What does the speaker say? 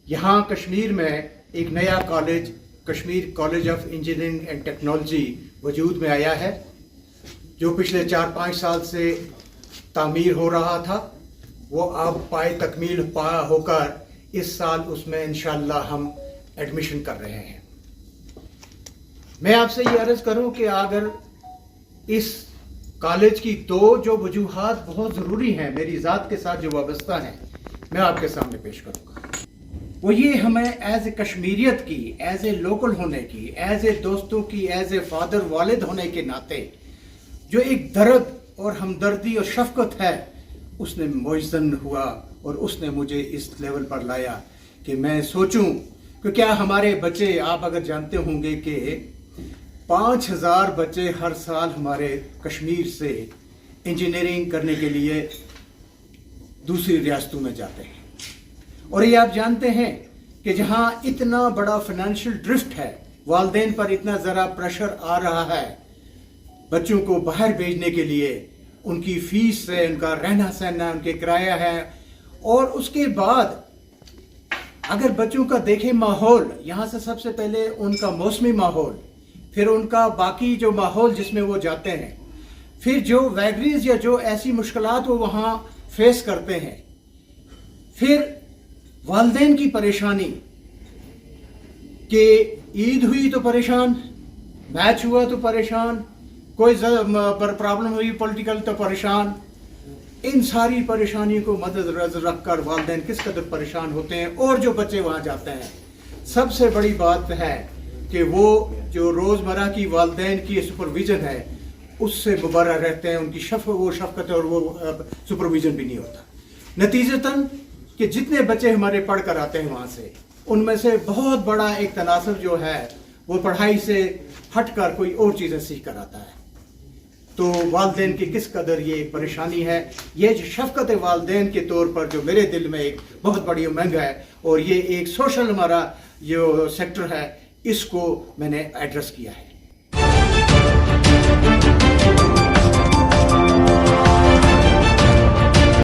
यहाँ कश्मीर में एक नया college Kashmir college of engineering and technology वजूद में आया है, जो पिछले 4-5 साल से तामीर हो रहा था। वो अब पाए तकमील होकर इस साल उसमें इंशाअल्लाह हम एडमिशन कर रहे हैं। मैं आपसे ये अर्ज़ करूं कि अगर इस कॉलेज की दो जो वजूहात बहुत ज़रूरी हैं मेरी ज़ात के साथ जो वाबस्ता हैं, मैं आपके सामने पेश करूंगा। वो ये हमें एज ए कश्मीरियत की, एज ए लोकल होने की, एज ए दोस्तों की, एज ए फादर वालिद होने के नाते जो एक दर्द और हमदर्दी और शफकत है, उसने मुअज़्ज़न हुआ और उसने मुझे इस लेवल पर लाया कि मैं सोचूं कि क्या हमारे बच्चे, आप अगर जानते होंगे कि 5000 बच्चे हर साल हमारे कश्मीर से इंजीनियरिंग करने के लिए दूसरी रियासतों में जाते हैं, और ये आप जानते हैं कि जहाँ इतना बड़ा फाइनेंशियल ड्रिफ्ट है, वालिदैन पर इतना ज़रा प्रेशर आ रहा है बच्चों को बाहर भेजने के लिए, उनकी फ़ीस है, उनका रहना सहना, उनके किराया है, और उसके बाद अगर बच्चों का देखें माहौल, यहाँ से सबसे पहले उनका मौसमी माहौल, फिर उनका बाकी जो माहौल जिसमें वो जाते हैं, फिर जो वैगरीज या जो ऐसी मुश्किलात वो वहाँ फेस करते हैं, फिर वालिदैन की परेशानी कि ईद हुई तो परेशान, मैच हुआ तो परेशान, कोई प्रॉब्लम हुई पॉलिटिकल तो परेशान। इन सारी परेशानियों को मद्देनजर रखकर वालिदैन किस कदर परेशान होते हैं, और जो बच्चे वहाँ जाते हैं, सबसे बड़ी बात है कि वो जो रोज़मर्रा की वालिदैन की सुपरविज़न है उससे मुबर्रा रहते हैं, उनकी वो शफकत और वो सुपरविज़न भी नहीं होता। नतीजतन कि जितने बच्चे हमारे पढ़ कर आते हैं वहाँ से, उनमें से बहुत बड़ा एक तनासब जो है वो पढ़ाई से हटकर कोई और चीज़ें सीख कर आता है। तो वालिदैन की किस कदर ये एक परेशानी है, ये जो शफकत वालिदैन के तौर पर जो मेरे दिल में एक बहुत बड़ी उमंग है, और ये एक सोशल हमारा जो सेक्टर है, इसको मैंने एड्रेस किया है।